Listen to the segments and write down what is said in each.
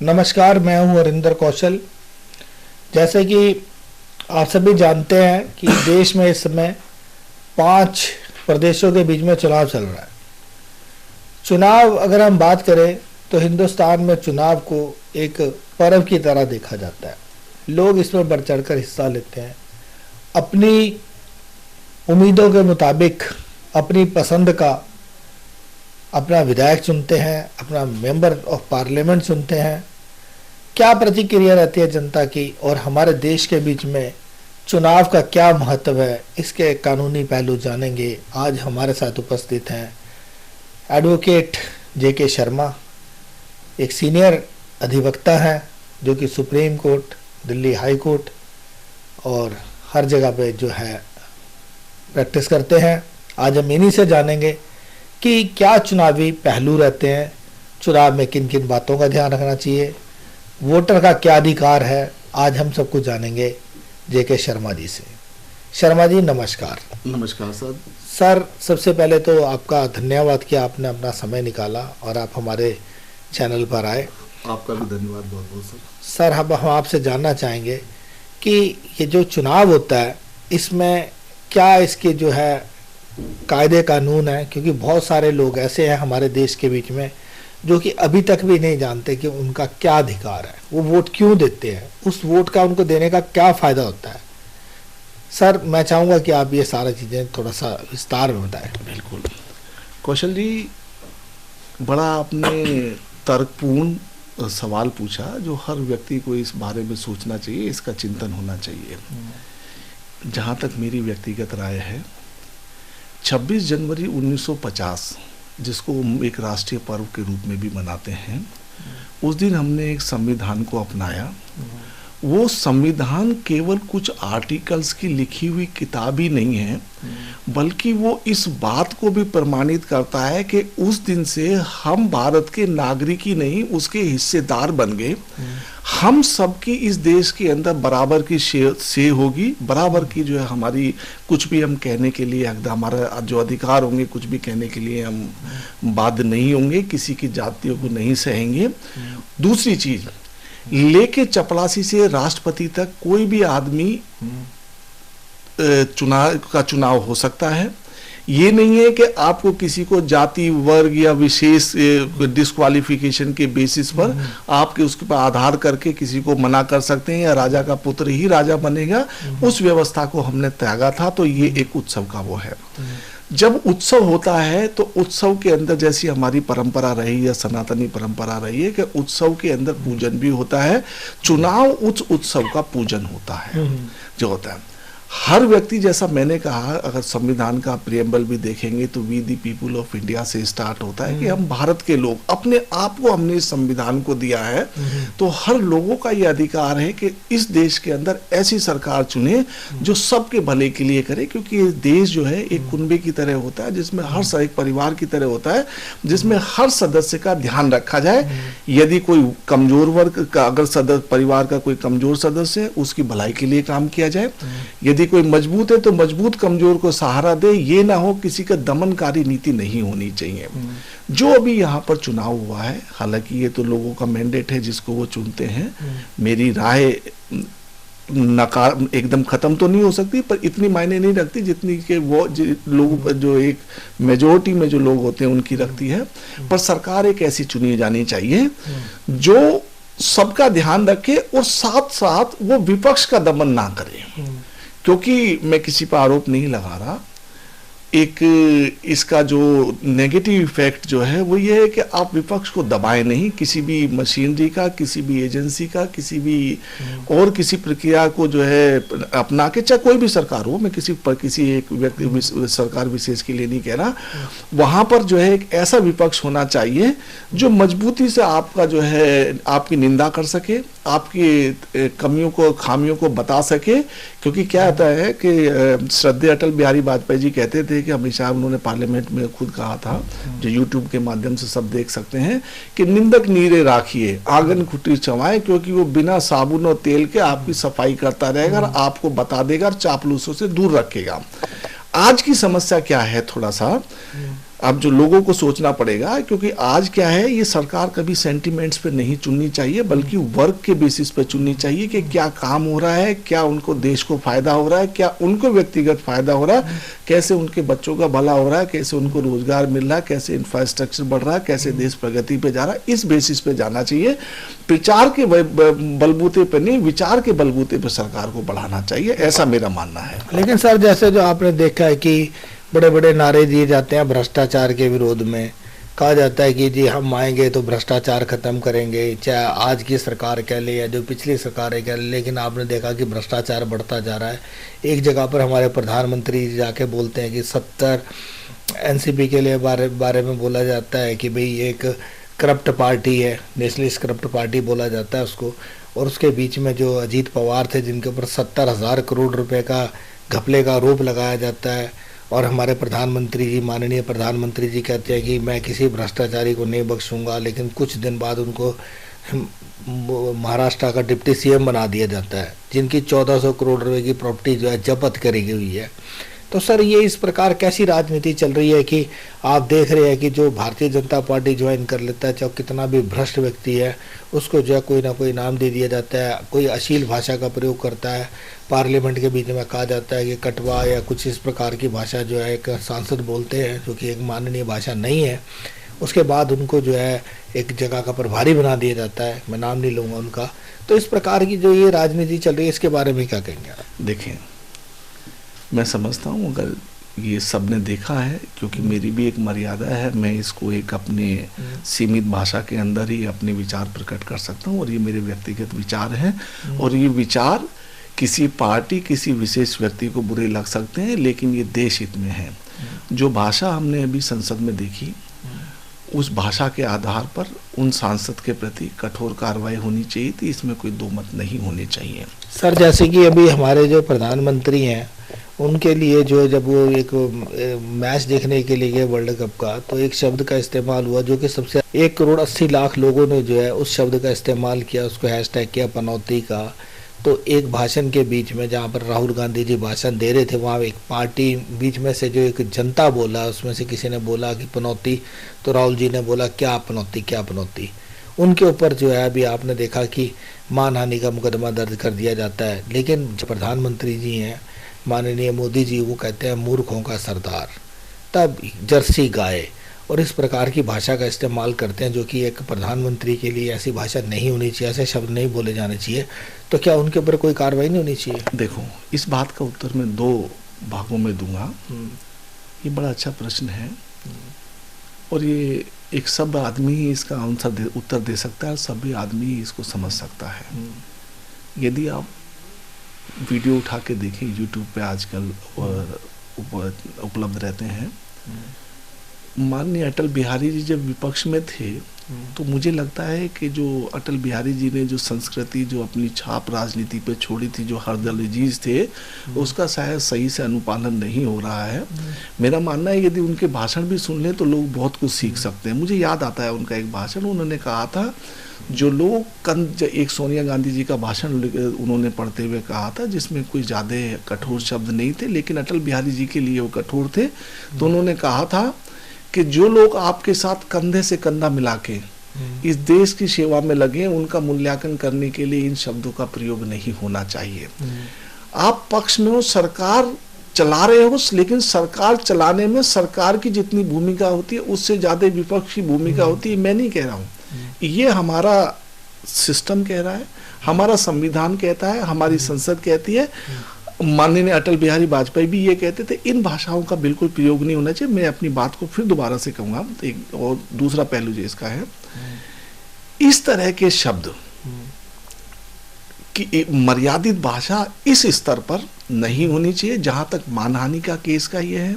नमस्कार, मैं हूं अरिंदर कौशल। जैसे कि आप सभी जानते हैं कि देश में इस समय 5 प्रदेशों के बीच में चुनाव चल रहा है। चुनाव अगर हम बात करें तो हिंदुस्तान में चुनाव को एक पर्व की तरह देखा जाता है। लोग इसमें बढ़ चढ़कर हिस्सा लेते हैं, अपनी उम्मीदों के मुताबिक अपनी पसंद का अपना विधायक चुनते हैं, अपना मेंबर ऑफ पार्लियामेंट चुनते हैं। क्या प्रतिक्रिया रहती है जनता की और हमारे देश के बीच में चुनाव का क्या महत्व है, इसके कानूनी पहलू जानेंगे। आज हमारे साथ उपस्थित हैं एडवोकेट जे.के. शर्मा, एक सीनियर अधिवक्ता हैं जो कि supreme court, Delhi high court और हर जगह पे जो है प्रैक्टिस करते हैं। आज हम इन्हीं से जानेंगे कि क्या चुनावी पहलू रहते हैं, चुनाव में किन किन बातों का ध्यान रखना चाहिए, वोटर का क्या अधिकार है। आज हम सब कुछ जानेंगे जे.के. शर्मा जी से। शर्मा जी नमस्कार। नमस्कार सर। सर, सबसे पहले तो आपका धन्यवाद कि आपने अपना समय निकाला और आप हमारे चैनल पर आए। आपका भी धन्यवाद बहुत बहुत सर। सर, हम आपसे जानना चाहेंगे कि ये जो चुनाव होता है इसमें क्या इसके जो है कायदे कानून है, क्योंकि बहुत सारे लोग ऐसे हैं हमारे देश के बीच में जो कि अभी तक भी नहीं जानते कि उनका क्या अधिकार है, वो वोट क्यों देते हैं, उस वोट का उनको देने का क्या फ़ायदा होता है। सर, मैं चाहूँगा कि आप ये सारी चीज़ें थोड़ा सा विस्तार में बताएं। बिल्कुल कौशल जी, बड़ा आपने तर्कपूर्ण सवाल पूछा जो हर व्यक्ति को इस बारे में सोचना चाहिए, इसका चिंतन होना चाहिए। जहाँ तक मेरी व्यक्तिगत राय है, 26 जनवरी 1950 जिसको एक राष्ट्रीय पर्व के रूप में भी मनाते हैं, उस दिन हमने एक संविधान को अपनाया। वो संविधान केवल कुछ आर्टिकल्स की लिखी हुई किताब ही नहीं है, बल्कि वो इस बात को भी प्रमाणित करता है कि उस दिन से हम भारत के नागरिक ही नहीं उसके हिस्सेदार बन गए। हम सबकी इस देश के अंदर बराबर की से होगी, बराबर की जो है हमारी कुछ भी हम कहने के लिए हमारा जो अधिकार होंगे, कुछ भी कहने के लिए हम बाध्य नहीं होंगे, किसी की जातियों को नहीं सहेंगे। दूसरी चीज, लेके चपरासी से राष्ट्रपति तक कोई भी आदमी चुनाव हो सकता है। ये नहीं है कि आपको किसी को जाति, वर्ग या विशेष डिस्क्वालिफिकेशन के बेसिस पर आपके उसके पर आधार करके किसी को मना कर सकते हैं या राजा का पुत्र ही राजा बनेगा। उस व्यवस्था को हमने त्यागा था। तो ये एक उत्सव का वो है। जब उत्सव होता है तो उत्सव के अंदर जैसी हमारी परंपरा रही या सनातनी परंपरा रही है कि उत्सव के अंदर पूजन भी होता है। चुनाव उस उत्सव का पूजन होता है जो होता है। हर व्यक्ति, जैसा मैंने कहा, अगर संविधान का प्रियम्बल भी देखेंगे तो we the people of India से स्टार्ट होता है कि हम भारत के लोग अपने आप को हमने इस संविधान को दिया है। तो हर लोगों का ये अधिकार है कि इस देश के अंदर ऐसी सरकार चुने जो सबके भले के लिए करे, क्योंकि ये देश जो है एक कुनबे की तरह होता है, जिसमें हर एक परिवार की तरह होता है, जिसमें हर सदस्य का ध्यान रखा जाए। यदि कोई कमजोर वर्ग का, अगर परिवार का कोई कमजोर सदस्य है, उसकी भलाई के लिए काम किया जाए। यदि कोई मजबूत है तो मजबूत कमजोर को सहारा दे। ये ना हो, किसी का दमनकारी नीति नहीं होनी चाहिए। जो अभी यहाँ पर चुनाव हुआ है, हालांकि ये तो लोगों का मैंडेट है जिसको वो चुनते हैं। मेरी राय नकार एकदम खत्म तो नहीं हो सकती, पर इतनी मायने नहीं रखती जितनी कि वो लोग जो एक मेजोरिटी में जो लोग होते हैं उनकी रखती है। पर सरकार एक ऐसी चुनी जानी चाहिए जो सबका ध्यान रखे और साथ साथ वो विपक्ष का दमन ना करे। क्योंकि मैं किसी पर आरोप नहीं लगा रहा, एक इसका जो नेगेटिव इफेक्ट जो है वो ये है कि आप विपक्ष को दबाएं नहीं, किसी भी मशीनरी का, किसी भी एजेंसी का, किसी भी और किसी प्रक्रिया को जो है अपना के, चाहे कोई भी सरकार हो, मैं किसी एक व्यक्ति सरकार विशेष के लिए नहीं कह रहा, वहां पर जो है एक ऐसा विपक्ष होना चाहिए जो मजबूती से आपका जो है आपकी निंदा कर सके, आपकी कमियों को, खामियों को बता सके। क्योंकि क्या होता है कि श्रद्धेय अटल बिहारी वाजपेयी जी कहते थे कि हमेशा उन्होंने पार्लियामेंट में खुद कहा था, जो यूट्यूब के माध्यम से सब देख सकते हैं, कि निंदक नीरे राखिए आंगन खुटी चमाए, क्योंकि वो बिना साबुन और तेल के आपकी सफाई करता रहेगा और आपको बता देगा और चापलूसों से दूर रखेगा। आज की समस्या क्या है, थोड़ा सा अब जो लोगों को सोचना पड़ेगा, क्योंकि आज क्या है, ये सरकार कभी सेंटिमेंट्स पे नहीं चुननी चाहिए, बल्कि वर्क के बेसिस पे चुननी चाहिए कि क्या काम हो रहा है, क्या उनको देश को फायदा हो रहा है, क्या उनको व्यक्तिगत फायदा हो रहा है, कैसे उनके बच्चों का भला हो रहा है, कैसे उनको रोजगार मिल रहा है, कैसे इंफ्रास्ट्रक्चर बढ़ रहा है, कैसे देश प्रगति पे जा रहा है, इस बेसिस पे जाना चाहिए। प्रचार के बलबूते पे नहीं, विचार के बलबूते पे सरकार को बढ़ाना चाहिए, ऐसा मेरा मानना है। लेकिन सर, जैसे जो आपने देखा है कि बड़े बड़े नारे दिए जाते हैं भ्रष्टाचार के विरोध में, कहा जाता है कि जी हम आएंगे तो भ्रष्टाचार खत्म करेंगे, चाहे आज की सरकार कह ले या जो पिछली सरकारें कह ले, लेकिन आपने देखा कि भ्रष्टाचार बढ़ता जा रहा है। एक जगह पर हमारे प्रधानमंत्री जाके बोलते हैं कि 70 एनसीपी के लिए बारे में बोला जाता है कि भाई एक करप्ट पार्टी है, नेशनलिस्ट करप्ट पार्टी बोला जाता है उसको। और उसके बीच में जो अजीत पवार थे, जिनके ऊपर 70,000 करोड़ रुपए का घपले का आरोप लगाया जाता है, और हमारे प्रधानमंत्री जी, माननीय प्रधानमंत्री जी कहते हैं कि मैं किसी भ्रष्टाचारी को नहीं बख्शूंगा, लेकिन कुछ दिन बाद उनको महाराष्ट्र का डिप्टी सीएम बना दिया जाता है, जिनकी 1400 करोड़ रुपए की प्रॉपर्टी जो है जब्त करी हुई है। तो सर, ये इस प्रकार कैसी राजनीति चल रही है कि आप देख रहे हैं कि जो भारतीय जनता पार्टी ज्वाइन कर लेता है, चाहे कितना भी भ्रष्ट व्यक्ति है, उसको जो है कोई ना कोई नाम दे दिया जाता है, कोई अश्लील भाषा का प्रयोग करता है, पार्लियामेंट के बीच में कहा जाता है कि कटवा या कुछ इस प्रकार की भाषा जो है एक सांसद बोलते हैं, जो कि एक माननीय भाषा नहीं है। उसके बाद उनको जो है एक जगह का प्रभारी बना दिया जाता है, मैं नाम नहीं लूँगा उनका। तो इस प्रकार की जो ये राजनीति चल रही है, इसके बारे में क्या कहेंगे आप? देखें, मैं समझता हूँ अगर ये सब ने देखा है, क्योंकि मेरी भी एक मर्यादा है, मैं इसको एक अपने सीमित भाषा के अंदर ही अपने विचार प्रकट कर सकता हूँ, और ये मेरे व्यक्तिगत विचार हैं, और ये विचार किसी पार्टी, किसी विशेष व्यक्ति को बुरे लग सकते हैं, लेकिन ये देश हित में है। जो भाषा हमने अभी संसद में देखी, उस भाषा के आधार पर उन सांसद के प्रति कठोर कार्रवाई होनी चाहिए थी, इसमें कोई दो मत नहीं होने चाहिए। सर, जैसे कि अभी हमारे जो प्रधानमंत्री हैं, उनके लिए जो जब वो एक मैच देखने के लिए गए वर्ल्ड कप का, तो एक शब्द का इस्तेमाल हुआ जो कि सबसे 1,80,00,000 लोगों ने जो है उस शब्द का इस्तेमाल किया, उसको हैशटैग किया पनौती का। तो एक भाषण के बीच में जहाँ पर राहुल गांधी जी भाषण दे रहे थे, वहाँ एक पार्टी बीच में से जो एक जनता बोला, उसमें से किसी ने बोला कि पनौती, तो राहुल जी ने बोला क्या पनौती, क्या पनौती। उनके ऊपर जो है अभी आपने देखा कि मानहानि का मुकदमा दर्ज कर दिया जाता है। लेकिन जो प्रधानमंत्री जी हैं माननीय मोदी जी, वो कहते हैं मूर्खों का सरदार, तब जर्सी गाय, और इस प्रकार की भाषा का इस्तेमाल करते हैं, जो कि एक प्रधानमंत्री के लिए ऐसी भाषा नहीं होनी चाहिए, ऐसे शब्द नहीं बोले जाने चाहिए। तो क्या उनके ऊपर कोई कार्रवाई नहीं होनी चाहिए? देखो, इस बात का उत्तर मैं 2 भागों में दूंगा। ये बड़ा अच्छा प्रश्न है, और ये एक सब आदमी ही इसका उत्तर दे सकता है, सभी आदमी ही इसको समझ सकता है। यदि आप वीडियो उठा के देखें, यूट्यूब पे आजकल उपलब्ध रहते हैं, माननीय अटल बिहारी जी जब विपक्ष में थे, तो मुझे लगता है कि जो अटल बिहारी जी ने जो संस्कृति, जो अपनी छाप राजनीति पे छोड़ी थी, जो हरदलजीज थे, उसका शायद सही से अनुपालन नहीं हो रहा है। मेरा मानना है यदि उनके भाषण भी सुन लें तो लोग बहुत कुछ सीख सकते हैं। मुझे याद आता है उनका एक भाषण, उन्होंने कहा था, जो लोग एक सोनिया गांधी जी का भाषण उन्होंने पढ़ते हुए कहा था, जिसमें कोई ज़्यादा कठोर शब्द नहीं थे, लेकिन अटल बिहारी जी के लिए वो कठोर थे। तो उन्होंने कहा था कि जो लोग आपके साथ कंधे से कंधा मिला के इस देश की सेवा में लगे, उनका मूल्यांकन करने के लिए इन शब्दों का प्रयोग नहीं होना चाहिए। आप पक्ष में हो, सरकार चला रहे हो, लेकिन सरकार चलाने में सरकार की जितनी भूमिका होती है उससे ज्यादा विपक्ष की भूमिका होती है। मैं नहीं कह रहा हूँ, ये हमारा सिस्टम कह रहा है, हमारा संविधान कहता है, हमारी संसद कहती है, माननीय अटल बिहारी वाजपेयी भी ये कहते थे। इन भाषाओं का बिल्कुल प्रयोग नहीं होना चाहिए। मैं अपनी बात को फिर दोबारा से कहूँगा, एक और दूसरा पहलू जो इसका है, इस तरह के शब्द की मर्यादित भाषा इस स्तर पर नहीं होनी चाहिए जहाँ तक मानहानि का केस का ये है।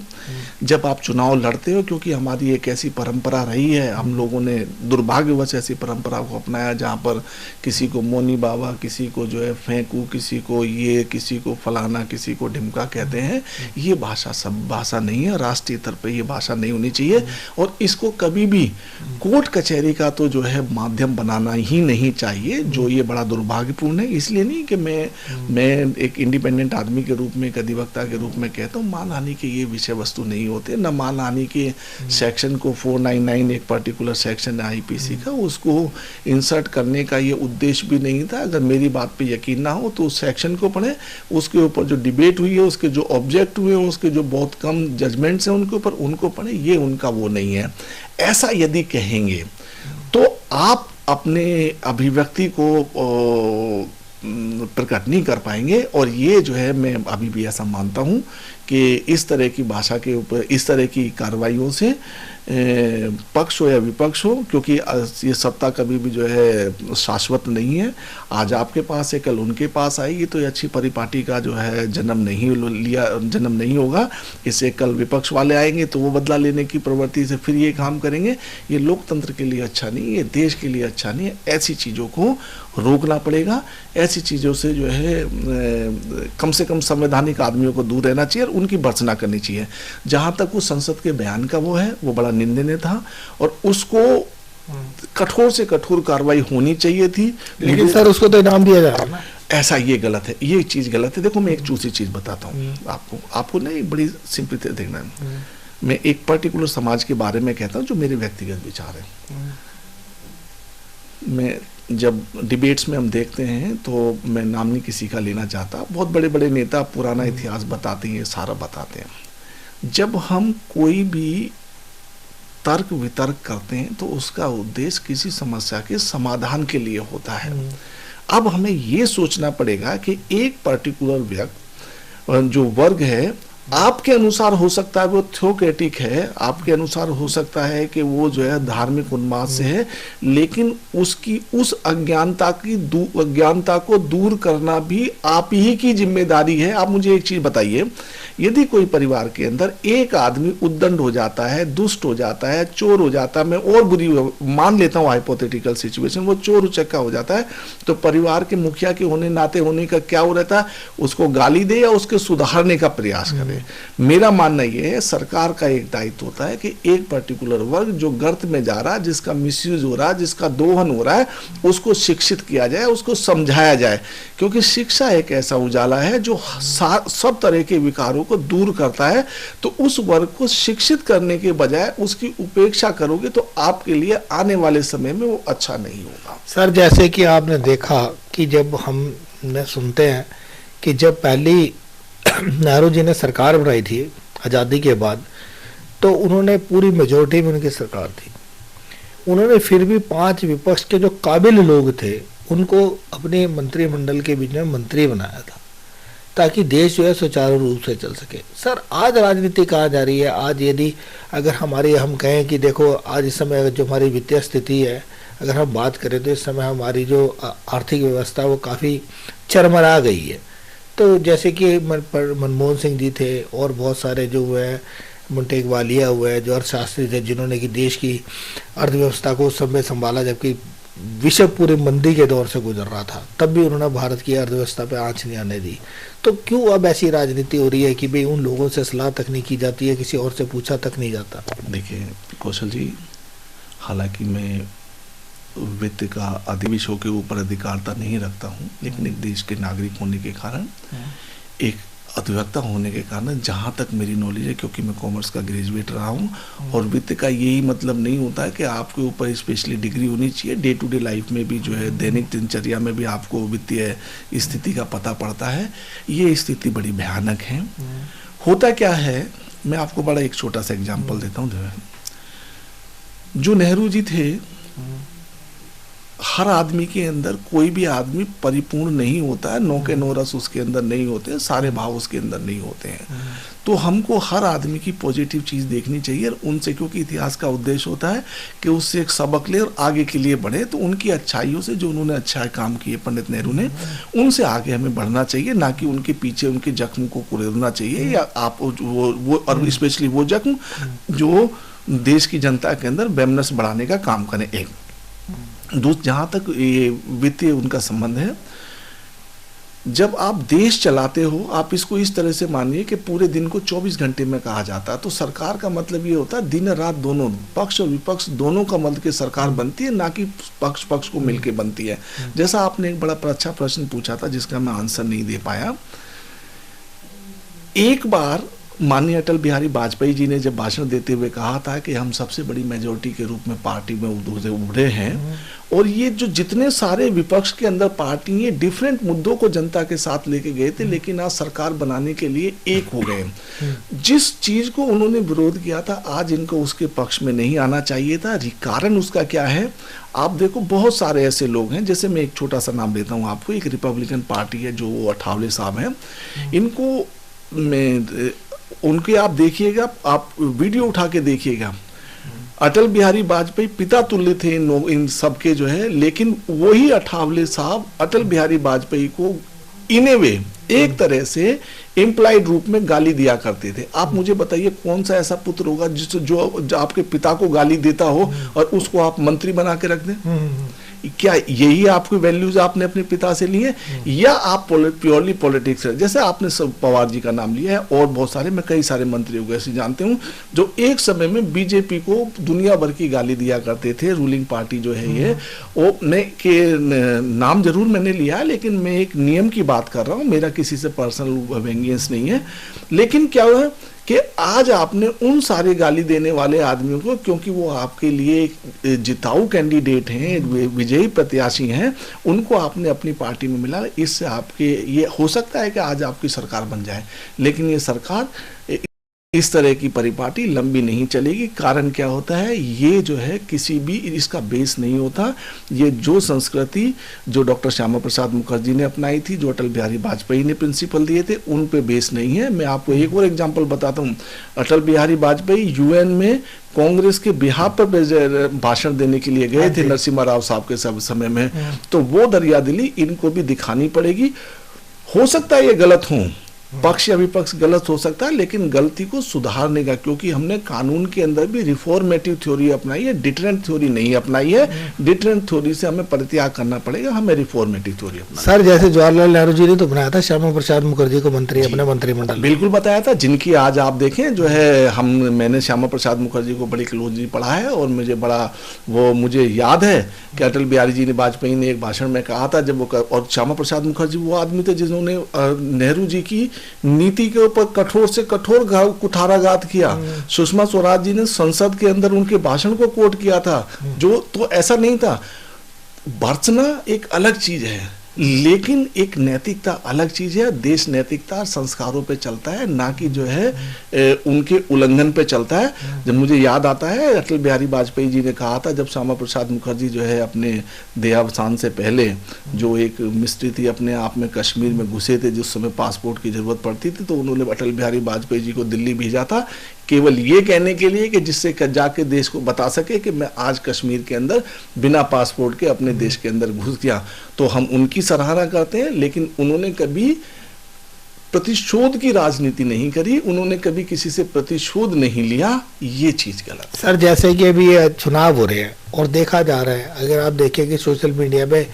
जब आप चुनाव लड़ते हो, क्योंकि हमारी एक ऐसी परंपरा रही है, हम लोगों ने दुर्भाग्यवश ऐसी परंपरा को अपनाया जहाँ पर किसी को मोनी बाबा, किसी को जो है फेंकू, किसी को ये, किसी को फलाना, किसी को ढिमका कहते हैं। ये भाषा सब भाषा नहीं है, राष्ट्रीय स्तर पर ये भाषा नहीं होनी चाहिए। और इसको कभी भी कोर्ट कचहरी का तो जो है माध्यम बनाना ही नहीं चाहिए, जो ये बड़ा दुर्भाग्यपूर्ण है। इसलिए नहीं कि मैं एक इंडिपेंडेंट आदमी आदमी के रूप में, एक अधिवक्ता के रूप में कहता हूँ, मानहानि के ये विषय वस्तु नहीं होते, न मानहानि के सेक्शन को 499 एक पर्टिकुलर सेक्शन है IPC का, उसको इंसर्ट करने का ये उद्देश्य भी नहीं था। अगर मेरी बात पे यकीन ना हो तो उस सेक्शन को पढ़ें, उसके ऊपर जो डिबेट हुई है, उसके जो ऑब्जेक्ट हुए हैं, उसके जो बहुत कम जजमेंट्स हैं उनके ऊपर, उनको पढ़ें। ये उनका वो नहीं है। ऐसा यदि कहेंगे तो आप अपने अभिव्यक्ति को प्रकट नहीं कर पाएंगे। और ये जो है, मैं अभी भी ऐसा मानता हूँ कि इस तरह की भाषा के ऊपर, इस तरह की कार्रवाइयों से पक्ष हो या विपक्ष हो, क्योंकि ये सत्ता कभी भी जो है शाश्वत नहीं है। आज आपके पास है, कल उनके पास आएगी, तो ये अच्छी परिपाटी का जो है जन्म नहीं होगा। इससे कल विपक्ष वाले आएंगे तो वो बदला लेने की प्रवृत्ति से फिर ये काम करेंगे। ये लोकतंत्र के लिए अच्छा नहीं है, देश के लिए अच्छा नहीं है। ऐसी चीज़ों को रोकना पड़ेगा। ऐसी चीज़ों से जो है कम से कम संवैधानिक आदमियों को दूर रहना चाहिए और उनकी भर्त्सना करनी चाहिए। जहाँ तक वो संसद के बयान का वो है, वो बड़ा निंदनीय था और उसको कठोर से कठोर कार्रवाई होनी चाहिए थी। लेकिन सर उसको तो इनाम दिया जा रहा है ना। ऐसा ये गलत है, ये चीज़ गलत है। देखो मैं एक दूसरी चीज़ बताता हूँ आपको नहीं, बड़ी सिंपल देखना है। मैं एक पर्टिकुलर समाज के बारे में कहता हूँ जो मेरे व्यक्तिगत विचार है। मैं जब डिबेट्स में हम देखते हैं तो मैं नाम नहीं किसी का लेना चाहता, बहुत बड़े बड़े नेता पुराना इतिहास बताते हैं, सारा बताते हैं। जब हम कोई भी तर्क वितर्क करते हैं तो उसका उद्देश्य किसी समस्या के समाधान के लिए होता है। अब हमें ये सोचना पड़ेगा कि एक पर्टिकुलर व्यक्ति जो वर्ग है, आपके अनुसार हो सकता है वो थियोक्रेटिक है, आपके अनुसार हो सकता है कि वो जो है धार्मिक उन्माद से है, लेकिन उसकी उस अज्ञानता को दूर करना भी आप ही की जिम्मेदारी है। आप मुझे एक चीज बताइए, यदि कोई परिवार के अंदर एक आदमी उद्दंड हो जाता है, दुष्ट हो जाता है, चोर हो जाता है, मैं और बुरी मान लेता हूँ हाइपोथेटिकल सिचुएशन, वो चोर उचक्का हो जाता है, तो परिवार के मुखिया के नाते होने का क्या हो रहता है? उसको गाली दे या उसके सुधारने का प्रयास करे। मेरा मानना यह है, सरकार का एक दायित्व होता है कि एक पर्टिकुलर वर्ग जो गर्त में जा रहा है, जिसका मिसयूज हो रहा है, जिसका दोहन हो रहा है, उसको शिक्षित किया जाए, उसको समझाया जाए। क्योंकि शिक्षा एक ऐसा उजाला है जो सब तरह के विकारों को दूर करता है। तो उस वर्ग को शिक्षित करने के बजाय उसकी उपेक्षा करोगे तो आपके लिए आने वाले समय में वो अच्छा नहीं होगा। सर जैसे कि आपने देखा कि जब हम सुनते हैं कि जब पहली नेहरू जी ने सरकार बनाई थी आज़ादी के बाद, तो उन्होंने पूरी मेजोरिटी में उनकी सरकार थी, उन्होंने फिर भी 5 विपक्ष के जो काबिल लोग थे उनको अपने मंत्रिमंडल के बीच में मंत्री बनाया था ताकि देश जो है सुचारू रूप से चल सके। सर आज राजनीति कहाँ जा रही है? आज यदि अगर हम कहें कि देखो आज इस समय जो हमारी वित्तीय स्थिति है, अगर हम बात करें तो इस समय हमारी जो आर्थिक व्यवस्था वो काफ़ी चरमरा गई है। तो जैसे कि मनमोहन सिंह जी थे और बहुत सारे जो है मुंटेक वालिया हुआ है जो अर्थशास्त्री थे, जिन्होंने कि देश की अर्थव्यवस्था को उस समय संभाला जबकि विश्व पूरे मंदी के दौर से गुजर रहा था, तब भी उन्होंने भारत की अर्थव्यवस्था पे आंच नहीं आने दी। तो क्यों अब ऐसी राजनीति हो रही है कि भाई उन लोगों से सलाह तक नहीं की जाती है, किसी और से पूछा तक नहीं जाता? देखिए कौशल जी, हालांकि मैं वित्त का अधिविषयों के ऊपर अधिकारता नहीं रखता हूँ, लेकिन एक देश के नागरिक होने के कारण, एक अधिवक्ता होने के कारण, जहाँ तक मेरी नॉलेज है, क्योंकि मैं कॉमर्स का ग्रेजुएट रहा हूँ, और वित्त का यही मतलब नहीं होता है कि आपके ऊपर स्पेशली डिग्री होनी चाहिए। डे टू डे लाइफ में भी जो है, दैनिक दिनचर्या में भी आपको वित्तीय स्थिति का पता पड़ता है। ये स्थिति बड़ी भयानक है। होता क्या है, मैं आपको बड़ा एक छोटा सा एग्जाम्पल देता हूँ। जो नेहरू जी थे, हर आदमी के अंदर कोई भी आदमी परिपूर्ण नहीं होता है, नौ के नौ रस उसके अंदर नहीं होते, सारे भाव उसके अंदर नहीं होते हैं। तो हमको हर आदमी की पॉजिटिव चीज़ देखनी चाहिए उनसे, क्योंकि इतिहास का उद्देश्य होता है कि उससे एक सबक ले और आगे के लिए बढ़े। तो उनकी अच्छाइयों से, जो उन्होंने अच्छा काम किए पंडित नेहरू ने, उनसे आगे हमें बढ़ना चाहिए, ना कि उनके पीछे उनके जख्म को कुरेदना चाहिए, या आप वो और स्पेशली वो जख्म जो देश की जनता के अंदर वैमनस्य बढ़ाने का काम करें। एक जहाँ तक ये वित्तीय उनका संबंध है, जब आप देश चलाते हो, आप इसको इस तरह से मानिए कि पूरे दिन को 24 घंटे में कहा जाता है। तो सरकार का मतलब ये होता है दिन रात दोनों, पक्ष और विपक्ष दोनों का मतलब के सरकार बनती है, ना कि पक्ष को मिलके बनती है। जैसा आपने एक बड़ा अच्छा प्रश्न पूछा था जिसका मैं आंसर नहीं दे पाया। एक बार माननीय अटल बिहारी वाजपेयी जी ने जब भाषण देते हुए कहा था कि हम सबसे बड़ी मेजोरिटी के रूप में पार्टी में उभरे हैं, और ये जो जितने सारे विपक्ष के अंदर पार्टी ये डिफरेंट मुद्दों को जनता के साथ लेके गए थे, लेकिन आज सरकार बनाने के लिए एक हो गए। जिस चीज को उन्होंने विरोध किया था, आज इनको उसके पक्ष में नहीं आना चाहिए था। कारण उसका क्या है? आप देखो, बहुत सारे ऐसे लोग हैं, जैसे मैं एक छोटा सा नाम देता हूँ आपको, एक रिपब्लिकन पार्टी है जो अठावले साहब हैं, इनको मैं उनके आप देखिएगा, आप वीडियो उठा के देखिएगा, अटल बिहारी वाजपेयी पिता तुल्य थे इन सबके जो है, लेकिन वही अठावले साहब अटल बिहारी वाजपेयी को इन ए वे एक तरह से इम्प्लाइड रूप में गाली दिया करते थे। आप मुझे बताइए कौन सा ऐसा पुत्र होगा जो आपके पिता को गाली देता हो और उसको आप मंत्री बना के रख दें? क्या यही आपकी वैल्यूज आपने अपने पिता से लिए, या आप प्योरली पॉलिटिक्स है? जैसे आपने सब पवार जी का नाम लिया है, और बहुत सारे, मैं कई सारे मंत्रियों को ऐसे जानते हूं जो एक समय में बीजेपी को दुनिया भर की गाली दिया करते थे। रूलिंग पार्टी जो है ये, वो मैं के नाम जरूर मैंने लिया, लेकिन मैं एक नियम की बात कर रहा हूं, मेरा किसी से पर्सनल वेंगेंस नहीं है। लेकिन क्या हुआ कि आज आपने उन सारे गाली देने वाले आदमियों को, क्योंकि वो आपके लिए जिताऊ कैंडिडेट हैं, विजयी प्रत्याशी हैं, उनको आपने अपनी पार्टी में मिला। इससे आपके ये हो सकता है कि आज आपकी सरकार बन जाए, लेकिन ये सरकार इस तरह की परिपाटी लंबी नहीं चलेगी। कारण क्या होता है? ये जो है किसी भी इसका बेस नहीं होता। ये जो संस्कृति जो डॉक्टर श्यामा प्रसाद मुखर्जी ने अपनाई थी, जो अटल बिहारी वाजपेयी ने प्रिंसिपल दिए थे, उन पे बेस नहीं है। मैं आपको एक और एग्जांपल बताता हूँ। अटल बिहारी वाजपेयी यूएन में कांग्रेस के बिहाफ पर भाषण देने के लिए गए थे नरसिम्हा राव साहब के सब समय में, तो वो दरियादिली इनको भी दिखानी पड़ेगी। हो सकता है ये गलत हो, पक्ष या विपक्ष गलत हो सकता है, लेकिन गलती को सुधारने का, क्योंकि हमने कानून के अंदर भी रिफॉर्मेटिव थ्योरी अपनाई है, डिटरेंट थ्योरी नहीं अपनाई है। डिटरेंट थ्योरी से हमें परित्याग करना पड़ेगा, हमें रिफॉर्मेटिव थ्योरी अपनाई। सर, जैसे जवाहरलाल नेहरू जी ने तो बनाया था श्यामा प्रसाद मुखर्जी को मंत्री अपने मंत्रिमंडल, बिल्कुल बताया था, जिनकी आज आप देखें जो है, मैंने श्यामा प्रसाद मुखर्जी को बड़ी क्लोजली पढ़ा है, और मुझे याद है कि अटल बिहारी जी ने, वाजपेयी ने एक भाषण में कहा था जब वो, और श्यामा प्रसाद मुखर्जी वो आदमी थे जिन्होंने नेहरू जी की नीति के ऊपर कठोर से कठोर कुठाराघात किया। सुषमा स्वराज जी ने संसद के अंदर उनके भाषण को कोट किया था, जो तो ऐसा नहीं था। बरसना एक अलग चीज है, लेकिन एक नैतिकता अलग चीज है। देश नैतिकता संस्कारों पे चलता है, ना कि जो है उनके उल्लंघन पे चलता है। जब मुझे याद आता है, अटल बिहारी वाजपेयी जी ने कहा था, जब श्यामा प्रसाद मुखर्जी जो है अपने देहावसान से पहले, जो एक मिस्ट्री थी, अपने आप में कश्मीर में घुसे थे, जिस समय पासपोर्ट की जरूरत पड़ती थी, तो उन्होंने अटल बिहारी वाजपेयी जी को दिल्ली भेजा था, केवल ये कहने के लिए कि जिससे जाके देश को बता सके कि मैं आज कश्मीर के अंदर बिना पासपोर्ट के अपने देश के अंदर घुस गया। तो हम उनकी सराहना करते हैं, लेकिन उन्होंने कभी प्रतिशोध की राजनीति नहीं करी, उन्होंने कभी किसी से प्रतिशोध नहीं लिया। ये चीज गलत है। सर, जैसे कि अभी चुनाव हो रहे हैं और देखा जा रहा है, अगर आप देखें कि सोशल मीडिया पे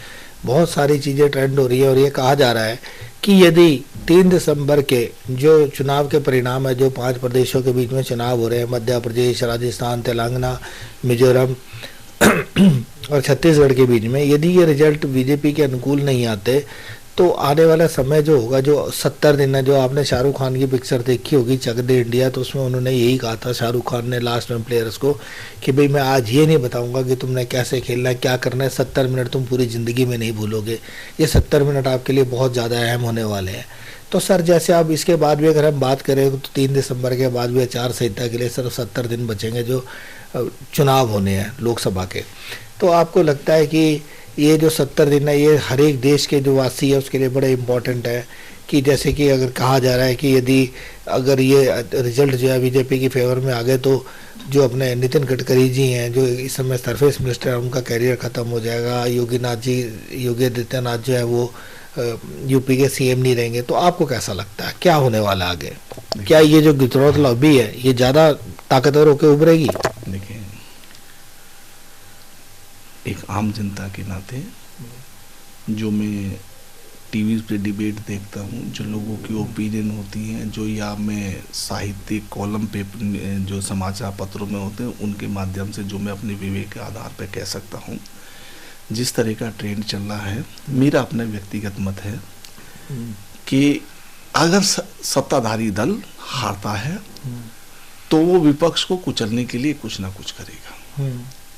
बहुत सारी चीजें ट्रेंड हो रही है, और ये कहा जा रहा है कि यदि 3 दिसंबर के जो चुनाव के परिणाम है, जो 5 प्रदेशों के बीच में चुनाव हो रहे हैं, मध्य प्रदेश, राजस्थान, तेलंगाना, मिजोरम और छत्तीसगढ़ के बीच में, यदि ये रिजल्ट बीजेपी के अनुकूल नहीं आते, तो आने वाला समय जो होगा, जो 70 दिन है, जो आपने शाहरुख खान की पिक्चर देखी होगी चक दे इंडिया, तो उसमें उन्होंने यही कहा था, शाहरुख खान ने लास्ट में प्लेयर्स को, कि भाई मैं आज ये नहीं बताऊंगा कि तुमने कैसे खेलना है, क्या करना है, 70 मिनट तुम पूरी ज़िंदगी में नहीं भूलोगे। ये 70 मिनट आपके लिए बहुत ज़्यादा अहम होने वाले हैं। तो सर, जैसे आप इसके बाद भी अगर हम बात करें, तो 3 दिसंबर के बाद भी आचार संहिता के लिए सिर्फ 70 दिन बचेंगे जो चुनाव होने हैं लोकसभा के। तो आपको लगता है कि ये जो 70 दिन है, ये हर एक देश के जो वासी है उसके लिए बड़ा इम्पोर्टेंट है? कि जैसे कि अगर कहा जा रहा है कि यदि अगर ये रिजल्ट जो है बीजेपी की फेवर में आ गए, तो जो अपने नितिन गडकरी जी हैं, जो इस समय सरफेस मिनिस्टर हैं, उनका कैरियर ख़त्म हो जाएगा। योगी आदित्यनाथ जो है वो यूपी के सीएम नहीं रहेंगे। तो आपको कैसा लगता है, क्या होने वाला आगे? क्या ये जो गुजरात लॉबी है, ये ज़्यादा ताकतवर होकर उभरेगी? देखिए, एक आम जनता के नाते जो मैं टीवी पे डिबेट देखता हूँ, जो लोगों की ओपिनियन होती हैं, जो या मैं साहित्यिक कॉलम पे जो समाचार पत्रों में होते हैं, उनके माध्यम से जो मैं अपने विवेक के आधार पर कह सकता हूँ, जिस तरह का ट्रेंड चल रहा है, मेरा अपना व्यक्तिगत मत है कि अगर सत्ताधारी दल हारता है तो वो विपक्ष को कुचलने के लिए कुछ ना कुछ करेगा।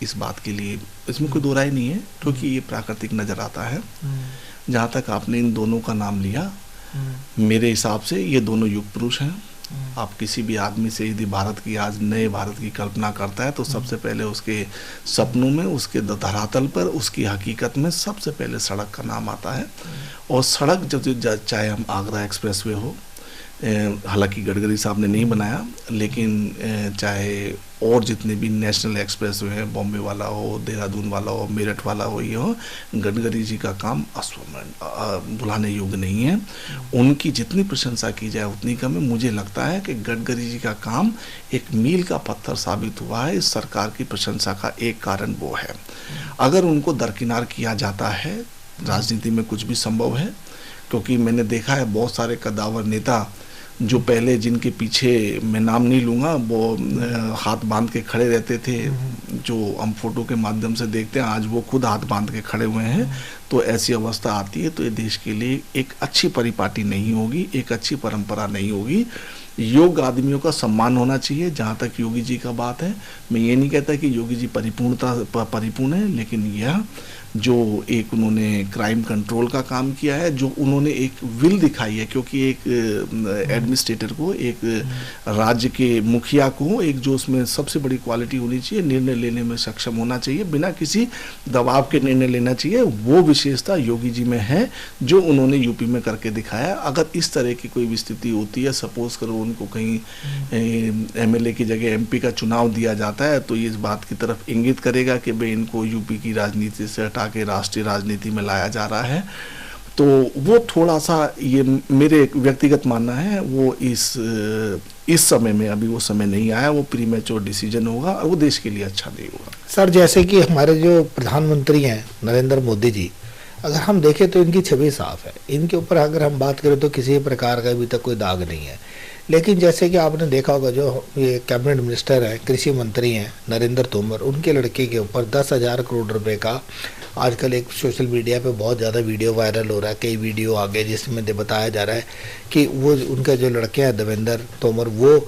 इस बात के लिए इसमें कोई दो राय नहीं है, क्योंकि ये प्राकृतिक नजर आता है। जहाँ तक आपने इन दोनों का नाम लिया, मेरे हिसाब से ये दोनों युग पुरुष हैं। आप किसी भी आदमी से यदि भारत की, आज नए भारत की कल्पना करता है, तो सबसे पहले उसके सपनों में, उसके धरातल पर, उसकी हकीकत में सबसे पहले सड़क का नाम आता है। और सड़क जब चाहे हम आगरा एक्सप्रेसवे हो, हालांकि गडकरी साहब ने नहीं बनाया, लेकिन चाहे और जितने भी नेशनल एक्सप्रेसवे हैं, बॉम्बे वाला हो, देहरादून वाला हो, मेरठ वाला हो, ये हो, गडकरी जी का काम अस्मरणीय, भुलाने योग्य नहीं है। उनकी जितनी प्रशंसा की जाए उतनी कम है। मुझे लगता है कि गडकरी जी का काम एक मील का पत्थर साबित हुआ है। इस सरकार की प्रशंसा का एक कारण वो है। अगर उनको दरकिनार किया जाता है, राजनीति में कुछ भी संभव है, क्योंकि मैंने देखा है बहुत सारे कद्दावर नेता जो पहले, जिनके पीछे मैं नाम नहीं लूँगा, वो हाथ बांध के खड़े रहते थे, जो हम फोटो के माध्यम से देखते हैं, आज वो खुद हाथ बांध के खड़े हुए हैं। तो ऐसी अवस्था आती है तो ये देश के लिए एक अच्छी परिपाटी नहीं होगी, एक अच्छी परंपरा नहीं होगी। योग्य आदमियों का सम्मान होना चाहिए। जहाँ तक योगी जी का बात है, मैं ये नहीं कहता कि योगी जी परिपूर्ण है, लेकिन यह जो एक उन्होंने क्राइम कंट्रोल का काम किया है, जो उन्होंने एक विल दिखाई है, क्योंकि एक एडमिनिस्ट्रेटर को, एक राज्य के मुखिया को, एक जो उसमें सबसे बड़ी क्वालिटी होनी चाहिए, निर्णय लेने में सक्षम होना चाहिए, बिना किसी दबाव के निर्णय लेना चाहिए। वो विशेषता योगी जी में है, जो उन्होंने यूपी में करके दिखाया। अगर इस तरह की कोई स्थिति होती है, सपोज करो उनको कहीं एमएलए की जगह एमपी का चुनाव दिया जाता है, तो ये इस बात की तरफ इंगित करेगा कि भाई इनको यूपी की राजनीति से हटा के राष्ट्रीय राजनीति में लाया जा रहा है। तो वो थोड़ा सा, ये मेरे व्यक्तिगत मानना है, वो इस समय में अभी वो समय नहीं आया, वो प्रीमेच्योर डिसीजन होगा और वो देश के लिए अच्छा नहीं होगा। सर, जैसे कि हमारे जो प्रधानमंत्री हैं नरेंद्र मोदी जी, अगर हम देखें तो इनकी छवि साफ है। इनके ऊपर अगर हम बात करें तो किसी प्रकार का अभी तक कोई दाग नहीं है। लेकिन जैसे कि आपने देखा होगा, जो ये कैबिनेट मिनिस्टर हैं, कृषि मंत्री हैं नरेंद्र तोमर, उनके लड़के के ऊपर 10,000 करोड़ रुपए का आजकल एक सोशल मीडिया पे बहुत ज़्यादा वीडियो वायरल हो रहा है। कई वीडियो आ गए जिसमें बताया जा रहा है कि वो उनके जो लड़के हैं देवेंद्र तोमर, वो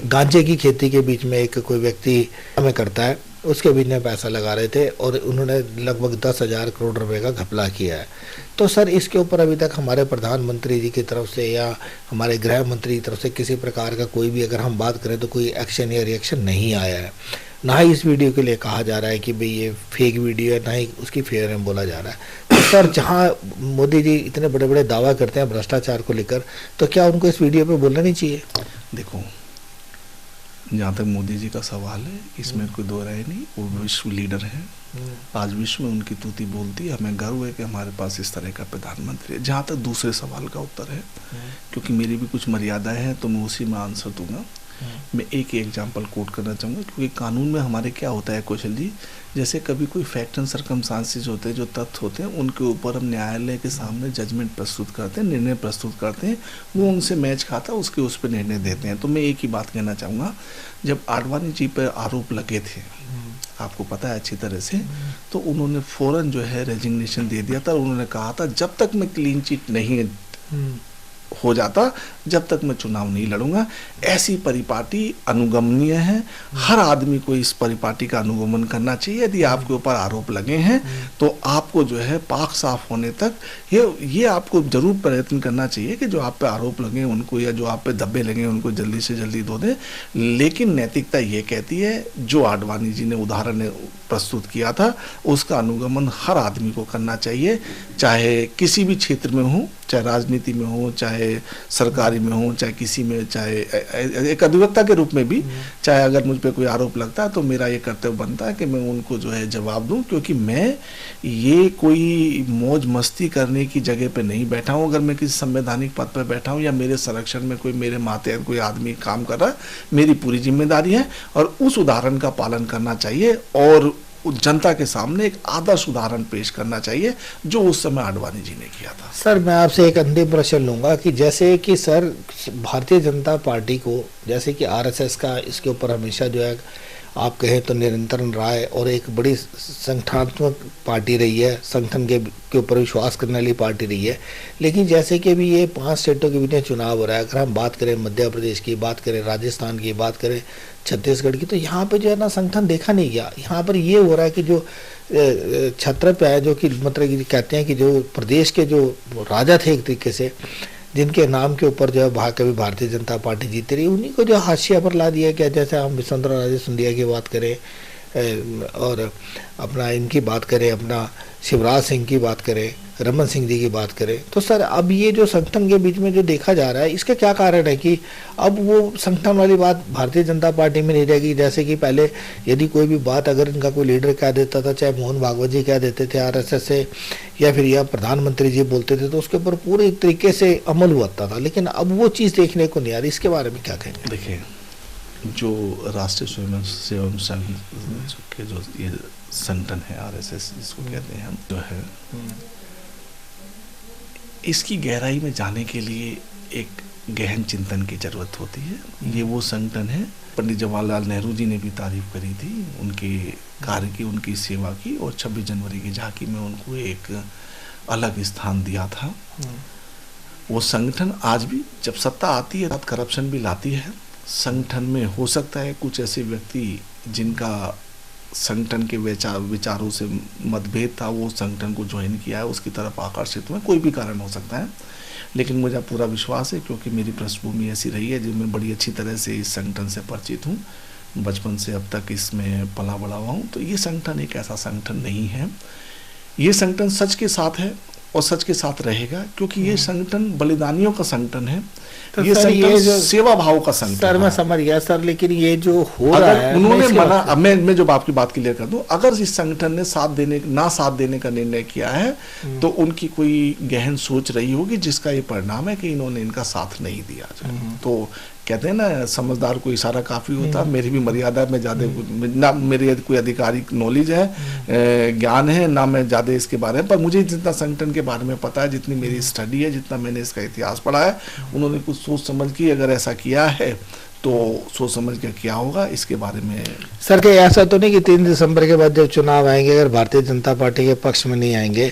गांजे की खेती के बीच में एक कोई व्यक्ति हमें करता है, उसके बीच में पैसा लगा रहे थे और उन्होंने लगभग 10,000 करोड़ रुपए का घपला किया है। तो सर, इसके ऊपर अभी तक हमारे प्रधानमंत्री जी की तरफ से या हमारे गृह मंत्री की तरफ से किसी प्रकार का कोई भी, अगर हम बात करें तो कोई एक्शन या रिएक्शन नहीं आया है। ना ही इस वीडियो के लिए कहा जा रहा है कि भाई ये फेक वीडियो है, ना ही उसकी फेयर में बोला जा रहा है। तो सर, जहाँ मोदी जी इतने बड़े बड़े दावा करते हैं भ्रष्टाचार को लेकर, तो क्या उनको इस वीडियो पे बोलना नहीं चाहिए? देखो, जहाँ तक मोदी जी का सवाल है, इसमें कोई दो राय नहीं, वो विश्व लीडर है। आज विश्व में उनकी तूती बोलती है। हमें गर्व है कि हमारे पास इस तरह का प्रधानमंत्री है। जहाँ तक दूसरे सवाल का उत्तर है, क्योंकि मेरी भी कुछ मर्यादाएं हैं, तो मैं उसी में आंसर दूंगा। मैं एक एग्जांपल कोट करना चाहूँगा, क्योंकि कानून में हमारे क्या होता है कौशल जी, जैसे कभी कोई फैक्ट एंड सर्कमस्टांसेस होते हैं, जो तथ्य होते हैं, उनके ऊपर हम न्यायालय के सामने जजमेंट प्रस्तुत करते हैं, निर्णय प्रस्तुत करते हैं, वो उनसे मैच खाता है, उसके उस पर निर्णय देते हैं। तो मैं एक ही बात कहना चाहूँगा, जब आडवाणी जी पर आरोप लगे थे, आपको पता है अच्छी तरह से, तो उन्होंने फौरन जो है रेजिग्नेशन दे दिया था। उन्होंने कहा था जब तक मैं क्लीन चिट नहीं हो जाता, जब तक मैं चुनाव नहीं लड़ूंगा। ऐसी परिपाटी अनुगमनीय है। हर आदमी को इस परिपाटी का अनुगमन करना चाहिए। यदि आपके ऊपर आरोप लगे हैं तो आपको जो है पाक साफ होने तक ये आपको जरूर प्रयत्न करना चाहिए कि जो आप पे आरोप लगे उनको, या जो आप पे धब्बे लगे उनको जल्दी से जल्दी धो दें। लेकिन नैतिकता ये कहती है, जो आडवाणी जी ने उदाहरण प्रस्तुत किया था, उसका अनुगमन हर आदमी को करना चाहिए, चाहे किसी भी क्षेत्र में हो, चाहे राजनीति में हो, चाहे सरकारी में हो, चाहे किसी में, चाहे एक अधिवक्ता के रूप में भी, चाहे अगर मुझ पे कोई आरोप लगता है तो मेरा ये कर्तव्य बनता है कि मैं उनको जो है जवाब दूं, क्योंकि मैं ये कोई मौज मस्ती करने की जगह पे नहीं बैठा हूं। अगर मैं किसी संवैधानिक पद पर बैठा हूं या मेरे संरक्षण में कोई मेरे मातहत कोई आदमी काम कर रहा है, मेरी पूरी जिम्मेदारी है और उस उदाहरण का पालन करना चाहिए और जनता के सामने एक आदर्श उदाहरण पेश करना चाहिए, जो उस समय आडवाणी जी ने किया था। सर, मैं आपसे एक अंतिम प्रश्न लूँगा कि जैसे कि सर, भारतीय जनता पार्टी को, जैसे कि आरएसएस का इसके ऊपर हमेशा जो है आप कहें तो निरंतर राय और एक बड़ी संगठनात्मक पार्टी रही है, संगठन के ऊपर विश्वास करने वाली पार्टी रही है। लेकिन जैसे कि अभी ये 5 स्टेटों के बीच में चुनाव हो रहा है, अगर हम बात करें मध्य प्रदेश की, बात करें राजस्थान की, बात करें छत्तीसगढ़ की, तो यहाँ पे जो है ना संगठन देखा नहीं गया। यहाँ पर ये हो रहा है कि जो छत्र है, जो कि मतलब कहते हैं कि जो प्रदेश के जो राजा थे एक तरीके से, जिनके नाम के ऊपर जो है कभी भारतीय जनता पार्टी जीती रही, उन्हीं को जो हाशिया पर ला दिया गया। जैसे हम विश्वेंद्र राजे सिंधिया की बात करें और अपना इनकी बात करें, अपना शिवराज सिंह की बात करें, रमन सिंह जी की बात करें, तो सर अब ये जो संगठन के बीच में जो देखा जा रहा है, इसका क्या कारण है कि अब वो संगठन वाली बात भारतीय जनता पार्टी में नहीं रहेगी। जैसे कि पहले यदि कोई भी बात अगर इनका कोई लीडर कह देता था, चाहे मोहन भागवत जी कह देते थे आरएसएस से, या फिर यह प्रधानमंत्री जी बोलते थे, तो उसके ऊपर पूरे तरीके से अमल हुआ था। लेकिन अब वो चीज़ देखने को नहीं आ रही। इसके बारे में क्या कहेंगे? देखिए, जो राष्ट्रीय स्वयं संघ के जो ये संगठन है, आरएसएस जिसको कहते हैं हम, जो है इसकी गहराई में जाने के लिए एक गहन चिंतन की जरूरत होती है। ये वो संगठन है, पंडित जवाहरलाल नेहरू जी ने भी तारीफ करी थी उनके कार्य की, उनकी सेवा की, और 26 जनवरी की झांकी में उनको एक अलग स्थान दिया था। वो संगठन आज भी जब सत्ता आती है तब करप्शन भी लाती है। संगठन में हो सकता है कुछ ऐसे व्यक्ति जिनका संगठन के विचारों से मतभेद था, वो संगठन को ज्वाइन किया है, उसकी तरफ आकर्षित हुए, कोई भी कारण हो सकता है। लेकिन मुझे पूरा विश्वास है, क्योंकि मेरी पृष्ठभूमि ऐसी रही है जो मैं बड़ी अच्छी तरह से इस संगठन से परिचित हूँ, बचपन से अब तक इसमें पला बड़ा हुआ हूँ। तो ये संगठन एक ऐसा संगठन नहीं है। ये संगठन सच के साथ है और सच के साथ रहेगा, क्योंकि ये संगठन बलिदानियों का संगठन है। तो ये संगठन सेवा भाव का संगठन। सर मैं समझ गया सर, लेकिन ये जो हो रहा है, उन्होंने मना, अब मैं जो आपकी बात क्लियर कर दूं, अगर इस संगठन ने साथ देने का निर्णय किया है, तो उनकी कोई गहन सोच रही होगी, जिसका ये परिणाम है कि इन्होंने इनका साथ नहीं दिया जाए। तो कहते हैं ना, समझदार को इशारा काफी होता है। मेरी भी मर्यादा, मैं ज्यादा ना मेरी कोई आधिकारिक नॉलेज है, ज्ञान है, ना मैं ज्यादा इसके बारे में, पर मुझे जितना संगठन के बारे में पता है, जितनी मेरी स्टडी है, जितना मैंने इसका इतिहास पढ़ा है, उन्होंने कुछ सोच समझ की अगर ऐसा किया है तो सोच समझ के क्या होगा इसके बारे में। सर के ऐसा तो नहीं कि 3 दिसंबर के बाद जब चुनाव आएंगे, अगर भारतीय जनता पार्टी के पक्ष में नहीं आएंगे,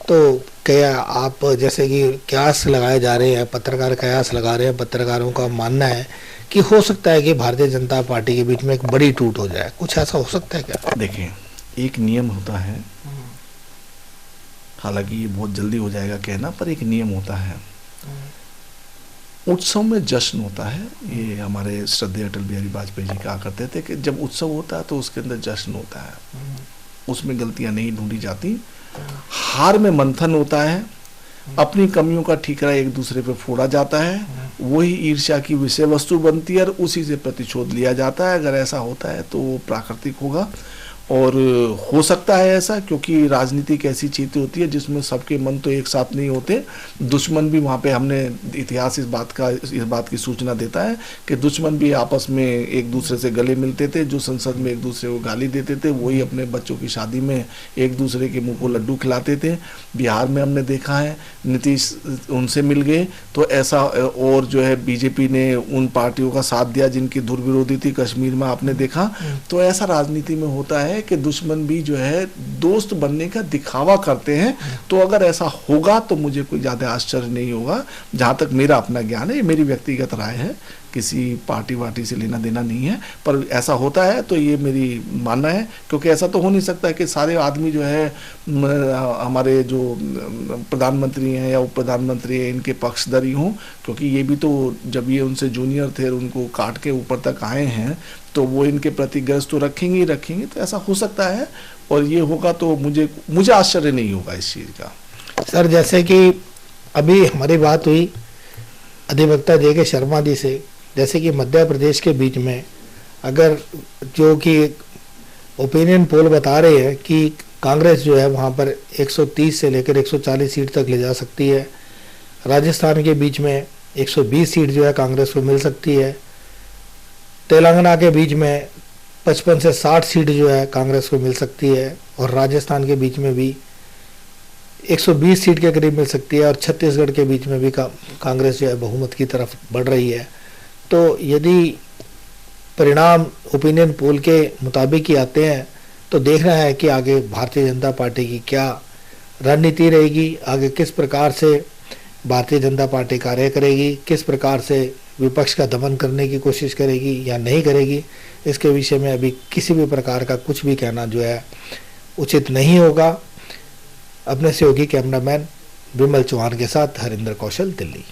तो क्या आप, जैसे कि कयास लगाए जा रहे हैं, पत्रकार कयास लगा रहे हैं, पत्रकारों का मानना है कि हो सकता है कि भारतीय जनता पार्टी के बीच में एक बड़ी टूट हो जाए, कुछ ऐसा हो सकता है क्या? देखिए, एक नियम होता है, हालांकि ये बहुत जल्दी हो जाएगा कहना, पर एक नियम होता है, उत्सव में जश्न होता है। ये हमारे श्रद्धेय अटल बिहारी वाजपेयी जी कहा करते थे कि जब उत्सव होता है तो उसके अंदर जश्न होता है, उसमें गलतियां नहीं ढूंढी जाती। हार में मंथन होता है, अपनी कमियों का ठीकरा एक दूसरे पे फोड़ा जाता है, वही ईर्ष्या की विषय वस्तु बनती है और उसी से प्रतिशोध लिया जाता है। अगर ऐसा होता है तो वो प्राकृतिक होगा, और हो सकता है ऐसा, क्योंकि राजनीति एक ऐसी चीज होती है जिसमें सबके मन तो एक साथ नहीं होते। दुश्मन भी वहाँ पे, हमने इतिहास इस बात की सूचना देता है कि दुश्मन भी आपस में एक दूसरे से गले मिलते थे। जो संसद में एक दूसरे को गाली देते थे, वही अपने बच्चों की शादी में एक दूसरे के मुंह को लड्डू खिलाते थे। बिहार में हमने देखा है, नीतीश उनसे मिल गए तो ऐसा, और जो है बीजेपी ने उन पार्टियों का साथ दिया जिनकी दुर्विरोधी थी। कश्मीर में आपने देखा, तो ऐसा राजनीति में होता है कि दुश्मन भी जो है दोस्त बनने का दिखावा करते हैं। तो अगर ऐसा होगा तो मुझे कोई ज्यादा आश्चर्य नहीं होगा। जहां तक मेरा अपना ज्ञान है, मेरी व्यक्तिगत राय है, किसी पार्टी वार्टी से लेना देना नहीं है, पर ऐसा होता है तो ये मेरी मानना है। क्योंकि ऐसा तो हो नहीं सकता कि सारे आदमी जो है हमारे जो प्रधानमंत्री हैं या उप प्रधानमंत्री हैं इनके पक्षधरी हों, क्योंकि ये भी तो जब ये उनसे जूनियर थे, उनको काट के ऊपर तक आए हैं, तो वो इनके प्रति गरज तो रखेंगे ही रखेंगे। तो ऐसा हो सकता है, और ये होगा तो मुझे आश्चर्य नहीं होगा इस चीज़ का। सर जैसे कि अभी हमारी बात हुई अधिवक्ता जे.के. शर्मा जी से, जैसे कि मध्य प्रदेश के बीच में अगर जो कि ओपिनियन पोल बता रहे हैं कि कांग्रेस जो है वहाँ पर 130 से लेकर 140 सीट तक ले जा सकती है। राजस्थान के बीच में 120 सीट जो है कांग्रेस को मिल सकती है। तेलंगाना के बीच में 55 से 60 सीट जो है कांग्रेस को मिल सकती है, और राजस्थान के बीच में भी 120 सीट के करीब मिल सकती है, और छत्तीसगढ़ के बीच में भी कांग्रेस जो है बहुमत की तरफ बढ़ रही है। तो यदि परिणाम ओपिनियन पोल के मुताबिक ही आते हैं, तो देखना है कि आगे भारतीय जनता पार्टी की क्या रणनीति रहेगी, आगे किस प्रकार से भारतीय जनता पार्टी कार्य करेगी, किस प्रकार से विपक्ष का दमन करने की कोशिश करेगी या नहीं करेगी। इसके विषय में अभी किसी भी प्रकार का कुछ भी कहना जो है उचित नहीं होगा। अपने सहयोगी कैमरामैन विमल चौहान के साथ हरिंदर कौशल, दिल्ली।